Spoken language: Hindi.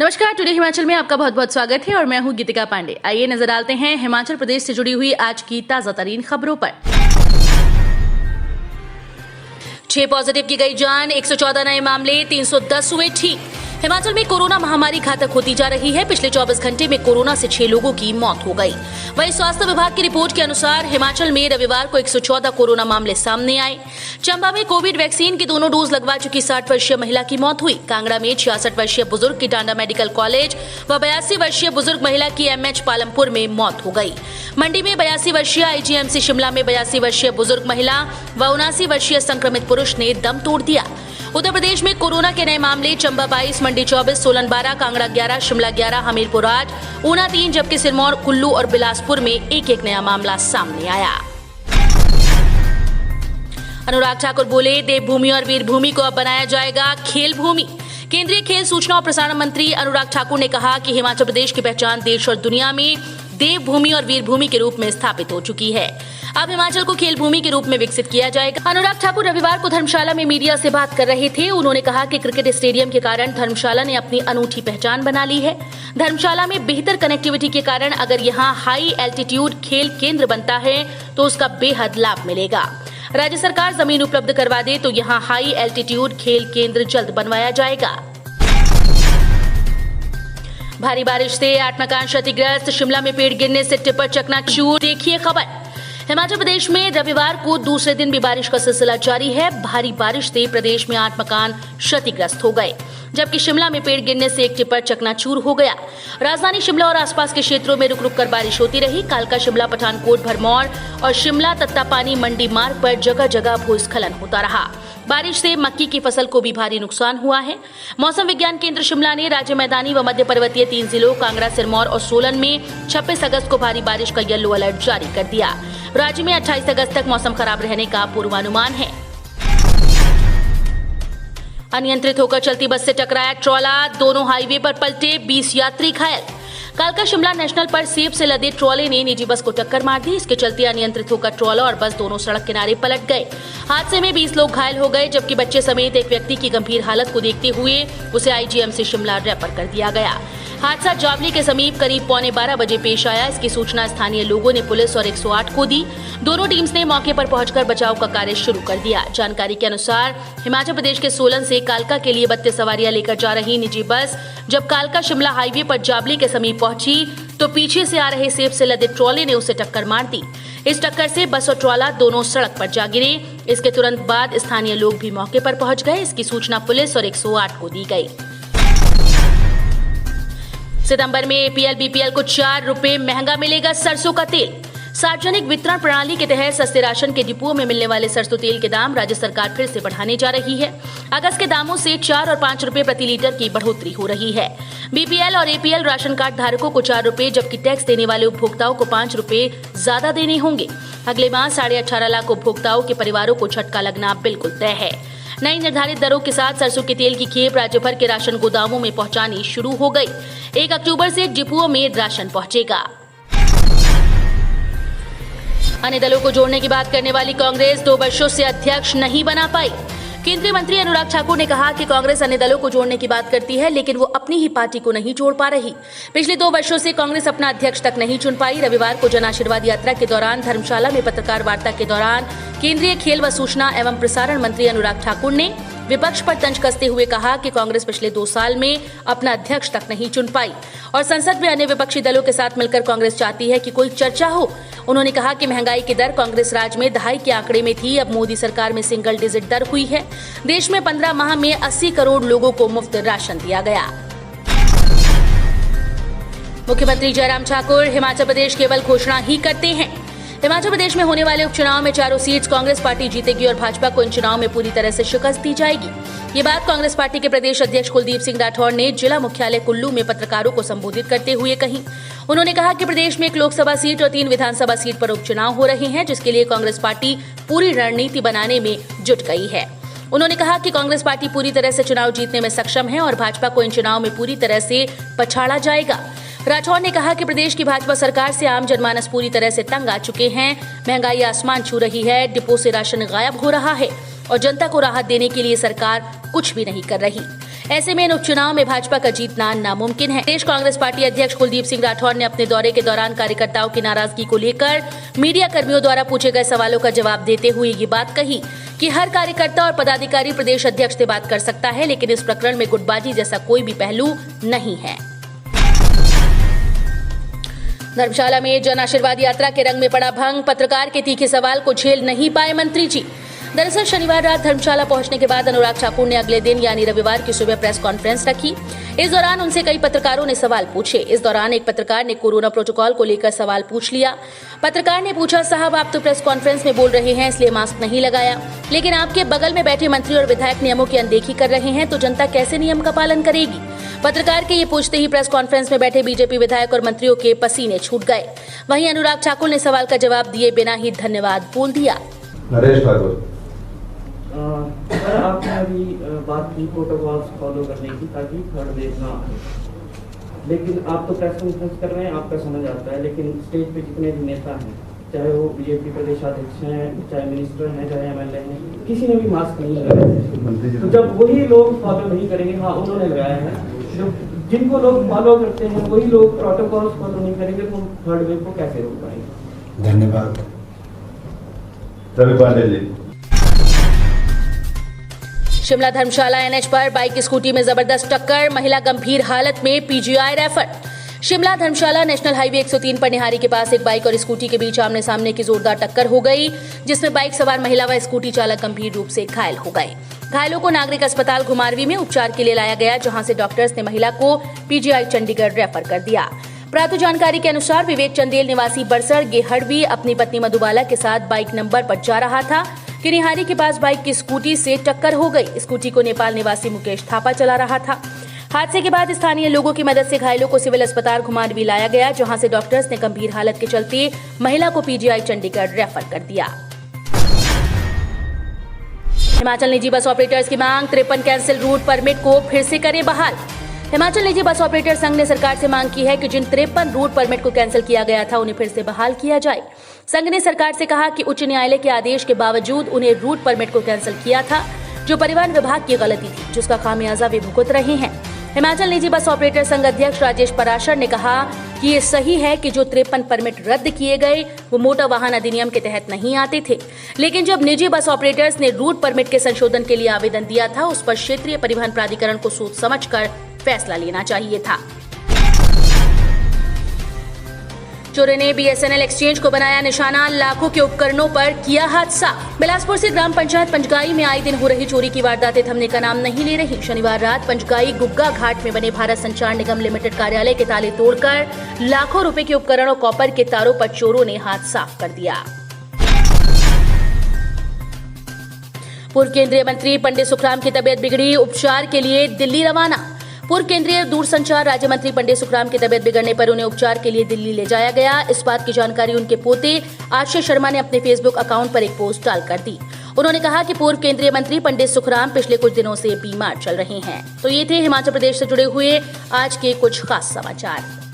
नमस्कार, टुडे हिमाचल में आपका बहुत बहुत स्वागत है और मैं हूं गीतिका पांडे। आइए नजर डालते हैं हिमाचल प्रदेश से जुड़ी हुई आज की ताजा तरीन खबरों पर। 6 पॉजिटिव की गई जान, 114 नए मामले, 310 हुए ठीक। हिमाचल में कोरोना महामारी घातक होती जा रही है। पिछले 24 घंटे में कोरोना से 6 लोगों की मौत हो गई। वहीं स्वास्थ्य विभाग की रिपोर्ट के अनुसार हिमाचल में रविवार को 114 कोरोना मामले सामने आए। चंबा में कोविड वैक्सीन की दोनों डोज लगवा चुकी 60 वर्षीय महिला की मौत हुई। कांगड़ा में 66 वर्षीय बुजुर्ग की टांडा मेडिकल कॉलेज व 82 वर्षीय बुजुर्ग महिला की एमएच पालमपुर में मौत हो गई। मंडी में 82 वर्षीय, आईजीएमसी शिमला में 82 वर्षीय बुजुर्ग महिला व 79 वर्षीय संक्रमित पुरुष ने दम तोड़ दिया। उत्तर प्रदेश में कोरोना के नए मामले, चंबा 22, मंडी 24, सोलन 12, कांगड़ा 11, शिमला 11, हमीरपुर 8, ऊना 3, जबकि सिरमौर, कुल्लू और बिलासपुर में एक एक नया मामला सामने आया। अनुराग ठाकुर बोले, देवभूमि और वीरभूमि को अब बनाया जाएगा खेल भूमि। केंद्रीय खेल, सूचना और प्रसारण मंत्री अनुराग ठाकुर ने कहा कि हिमाचल प्रदेश की पहचान देश और दुनिया में देवभूमि और वीरभूमि के रूप में स्थापित हो चुकी है। अब हिमाचल को खेल भूमि के रूप में विकसित किया जाएगा। अनुराग ठाकुर रविवार को धर्मशाला में मीडिया से बात कर रहे थे। उन्होंने कहा कि क्रिकेट स्टेडियम के कारण धर्मशाला ने अपनी अनूठी पहचान बना ली है। धर्मशाला में बेहतर कनेक्टिविटी के कारण अगर यहाँ हाई एल्टीट्यूड खेल केंद्र बनता है तो उसका बेहद लाभ मिलेगा। राज्य सरकार जमीन उपलब्ध करवा दे तो यहाँ हाई एल्टीट्यूड खेल केंद्र जल्द बनवाया जाएगा। भारी बारिश से 8 मकान क्षतिग्रस्त, शिमला में पेड़ गिरने से टिप्पर चकनाचूर। देखिए खबर। हिमाचल प्रदेश में रविवार को दूसरे दिन भी बारिश का सिलसिला जारी है। भारी बारिश से प्रदेश में 8 मकान क्षतिग्रस्त हो गए, जबकि शिमला में पेड़ गिरने से एक टिप्पर चकनाचूर हो गया। राजधानी शिमला और आसपास के क्षेत्रों में रुक रुक कर बारिश होती रही। कालका, शिमला, पठानकोट, भरमौर और शिमला तत्तापानी मंडी मार्ग पर जगह जगह भूस्खलन होता रहा। बारिश से मक्की की फसल को भी भारी नुकसान हुआ है। मौसम विज्ञान केंद्र शिमला ने राज्य मैदानी व मध्य पर्वतीय 3 जिलों कांगड़ा, सिरमौर और सोलन में 26 अगस्त को भारी बारिश का येलो अलर्ट जारी कर दिया। राज्य में 28 अगस्त तक मौसम खराब रहने का पूर्वानुमान है। अनियंत्रित होकर चलती बस से टकराया ट्रॉला, दोनों हाईवे पर पलटे, 20 यात्री घायल। कालका शिमला नेशनल पर सेब से लदे ट्रॉले ने निजी बस को टक्कर मार दी। इसके चलते अनियंत्रित होकर ट्रॉला और बस दोनों सड़क किनारे पलट गए। हादसे में 20 लोग घायल हो गए, जबकि बच्चे समेत एक व्यक्ति की गंभीर हालत को देखते हुए उसे आईजीएमसी शिमला रेफर कर दिया गया। हादसा जावली के समीप करीब 11:15 बजे पेश आया। इसकी सूचना स्थानीय लोगों ने पुलिस और 108 को दी। दोनों टीम्स ने मौके पर पहुंचकर बचाव का कार्य शुरू कर दिया। जानकारी के अनुसार हिमाचल प्रदेश के सोलन से कालका के लिए 32 सवारियां लेकर जा रही निजी बस जब कालका शिमला हाईवे पर जावली के समीप पहुंची तो पीछे से आ रहे सेब से लदे ट्रॉले ने उसे टक्कर मार दी। इस टक्कर से बस और ट्रॉला दोनों सड़क पर जा गिरे। इसके तुरंत बाद स्थानीय लोग भी मौके पर पहुंच गए। इसकी सूचना पुलिस और 108 को दी गई। सितंबर में एपीएल बीपीएल को 4 रुपए महंगा मिलेगा सरसों का तेल। सार्वजनिक वितरण प्रणाली के तहत सस्ते राशन के डिपुओं में मिलने वाले सरसों तेल के दाम राज्य सरकार फिर से बढ़ाने जा रही है। अगस्त के दामों से 4 और 5 रुपए प्रति लीटर की बढ़ोतरी हो रही है। बीपीएल और एपीएल राशन कार्ड धारकों को 4 रुपए, जबकि टैक्स देने वाले उपभोक्ताओं को 5 रुपए ज्यादा देने होंगे। अगले माह 18.5 लाख उपभोक्ताओं के परिवारों को झटका लगना बिल्कुल तय है। नई निर्धारित दरों के साथ सरसों के तेल की खेप राज्य भर के राशन गोदामों में पहुंचानी शुरू हो गई। 1 अक्टूबर से डिपुओं में राशन पहुंचेगा। अन्य दलों को जोड़ने की बात करने वाली कांग्रेस 2 वर्षों से अध्यक्ष नहीं बना पाई। केंद्रीय मंत्री अनुराग ठाकुर ने कहा कि कांग्रेस अन्य दलों को जोड़ने की बात करती है, लेकिन वो अपनी ही पार्टी को नहीं जोड़ पा रही। पिछले 2 वर्षों से कांग्रेस अपना अध्यक्ष तक नहीं चुन पाई। रविवार को जन आशीर्वाद यात्रा के दौरान धर्मशाला में पत्रकार वार्ता के दौरान केंद्रीय खेल व सूचना एवं प्रसारण मंत्री अनुराग ठाकुर ने विपक्ष पर तंज कसते हुए कहा कि कांग्रेस पिछले 2 साल में अपना अध्यक्ष तक नहीं चुन पाई और संसद में अन्य विपक्षी दलों के साथ मिलकर कांग्रेस चाहती है कि कोई चर्चा हो। उन्होंने कहा कि महंगाई की दर कांग्रेस राज में दहाई के आंकड़े में थी, अब मोदी सरकार में सिंगल डिजिट दर हुई है। देश में 15 माह में 80 करोड़ लोगों को मुफ्त राशन दिया गया। मुख्यमंत्री जयराम ठाकुर, हिमाचल प्रदेश केवल घोषणा ही करते हैं। हिमाचल प्रदेश में होने वाले उपचुनाव में चारों सीट्स कांग्रेस पार्टी जीतेगी और भाजपा को इन चुनाव में पूरी तरह से शिकस्त दी जाएगी। ये बात कांग्रेस पार्टी के प्रदेश अध्यक्ष कुलदीप सिंह राठौर ने जिला मुख्यालय कुल्लू में पत्रकारों को संबोधित करते हुए कही। उन्होंने कहा कि प्रदेश में 1 लोकसभा सीट और 3 विधानसभा सीट पर उपचुनाव हो रहे हैं, जिसके लिए कांग्रेस पार्टी पूरी रणनीति बनाने में जुट गई है। उन्होंने कहा कि कांग्रेस पार्टी पूरी तरह से चुनाव जीतने में सक्षम है और भाजपा को इन चुनाव में पूरी तरह से पछाड़ा जाएगा। राठौर ने कहा कि प्रदेश की भाजपा सरकार से आम जनमानस पूरी तरह से तंग आ चुके हैं। महंगाई आसमान छू रही है, डिपो से राशन गायब हो रहा है और जनता को राहत देने के लिए सरकार कुछ भी नहीं कर रही। ऐसे में इन उपचुनाव में भाजपा का जीतना नामुमकिन है। प्रदेश कांग्रेस पार्टी अध्यक्ष कुलदीप सिंह राठौर ने अपने दौरे के दौरान कार्यकर्ताओं की नाराजगी को लेकर मीडिया कर्मियों द्वारा पूछे गए सवालों का जवाब देते हुए ये बात कही कि हर कार्यकर्ता और पदाधिकारी प्रदेश अध्यक्ष से बात कर सकता है, लेकिन इस प्रकरण में गुटबाजी जैसा कोई भी पहलू नहीं है। धर्मशाला में जन आशीर्वाद यात्रा के रंग में पड़ा भंग, पत्रकार के तीखे सवाल को झेल नहीं पाए मंत्री जी। दरअसल शनिवार रात धर्मशाला पहुंचने के बाद अनुराग ठाकुर ने अगले दिन यानी रविवार की सुबह प्रेस कॉन्फ्रेंस रखी। इस दौरान उनसे कई पत्रकारों ने सवाल पूछे। इस दौरान एक पत्रकार ने कोरोना प्रोटोकॉल को लेकर सवाल पूछ लिया। पत्रकार ने पूछा, साहब आप तो प्रेस कॉन्फ्रेंस में बोल रहे हैं इसलिए मास्क नहीं लगाया, लेकिन आपके बगल में बैठे मंत्री और विधायक नियमों की अनदेखी कर रहे हैं, तो जनता कैसे नियम का पालन करेगी? पत्रकार के ये पूछते ही प्रेस कॉन्फ्रेंस में बैठे बीजेपी विधायक और मंत्रियों के पसीने छूट गए। वहीं अनुराग ठाकुर ने सवाल का जवाब दिए बिना ही धन्यवाद बोल दिया। नरेश ठाकुर, सर आपने अभी बात की प्रोटोकॉल्स फॉलो करने की ताकि थर्ड वेव ना आए, लेकिन आप तो प्रेस कॉन्फ्रेंस कर रहे हैं, आपका समझ आता है, लेकिन स्टेज पे जितने भी नेता हैं, चाहे वो बीजेपी प्रदेशाध्यक्ष हैं, चाहे मिनिस्टर हैं, चाहे एमएलए हैं, किसी ने भी मास्क नहीं लगाया। तो जब वही लोग फॉलो नहीं करेंगे, हाँ उन्होंने लगाया है, जो जिनको लोग फॉलो करते हैं वही लोग प्रोटोकॉल्स फॉलो नहीं करेंगे तो थर्ड वेव को कैसे रोक पाएंगे? धन्यवाद। रवि पांडे जी। शिमला धर्मशाला एनएच पर बाइक स्कूटी में जबरदस्त टक्कर, महिला गंभीर हालत में PGI refer. Shimla Dharamshala national highway 103 पर निहारी के पास एक बाइक और स्कूटी के बीच आमने सामने की जोरदार टक्कर हो गई, जिसमें बाइक सवार महिला व स्कूटी चालक गंभीर रूप से घायल हो गए। घायलों को नागरिक अस्पताल घुमारवी में उपचार के लिए लाया गया, जहां से डॉक्टर्स ने महिला को पीजीआई चंडीगढ़ रेफर कर दिया। प्राप्त जानकारी के अनुसार विवेक चंदेल निवासी बरसर गेहड़वी अपनी पत्नी मधुबाला के साथ बाइक नंबर पर जा रहा था कि निहारी के पास बाइक की स्कूटी से टक्कर हो गई। स्कूटी को नेपाल निवासी मुकेश थापा चला रहा था। हादसे के बाद स्थानीय लोगों की मदद से घायलों को सिविल अस्पताल घुमारवी लाया गया, जहां से डॉक्टर्स ने गंभीर हालत के चलते महिला को पीजीआई चंडीगढ़ रेफर कर दिया। हिमाचल निजी बस ऑपरेटर्स की मांग, 53 कैंसिल रूट परमिट को फिर से करें बहाल। हिमाचल निजी बस ऑपरेटर संघ ने सरकार से मांग की है कि जिन 53 रूट परमिट को कैंसिल किया गया था उन्हें फिर से बहाल किया जाए। संघ ने सरकार से कहा कि उच्च न्यायालय के आदेश के बावजूद उन्हें रूट परमिट को कैंसिल किया था, जो परिवहन विभाग की गलती थी, जिसका खामियाजा वे भुगत रहे हैं। हिमाचल निजी बस ऑपरेटर संघ अध्यक्ष राजेश पराशर ने कहा कि ये सही है कि जो 53 परमिट रद्द किए गए वो मोटर वाहन अधिनियम के तहत नहीं आते थे, लेकिन जब निजी बस ऑपरेटर्स ने रूट परमिट के संशोधन के लिए आवेदन दिया था, उस पर क्षेत्रीय परिवहन प्राधिकरण को सोच समझकर फैसला लेना चाहिए था। चोरों ने बीएसएनएल एक्सचेंज को बनाया निशाना, लाखों के उपकरणों पर किया हादसा। बिलासपुर से ग्राम पंचायत पंचगाई में आए दिन हो रही चोरी की वारदातें थमने का नाम नहीं ले रही। शनिवार रात पंचगाई गुग्गा घाट में बने भारत संचार निगम लिमिटेड कार्यालय के ताले तोड़कर लाखों रुपए के उपकरण और कॉपर के तारों पर चोरों ने हाथ साफ कर दिया। पूर्व केंद्रीय मंत्री पंडित सुखराम की तबीयत बिगड़ी, उपचार के लिए दिल्ली रवाना। पूर्व केंद्रीय दूरसंचार राज्य मंत्री पंडित सुखराम की तबीयत बिगड़ने पर उन्हें उपचार के लिए दिल्ली ले जाया गया। इस बात की जानकारी उनके पोते आशीष शर्मा ने अपने फेसबुक अकाउंट पर एक पोस्ट डालकर दी। उन्होंने कहा कि पूर्व केंद्रीय मंत्री पंडित सुखराम पिछले कुछ दिनों से बीमार चल रहे हैं। तो ये थे हिमाचल प्रदेश से जुड़े हुए आज के कुछ खास समाचार।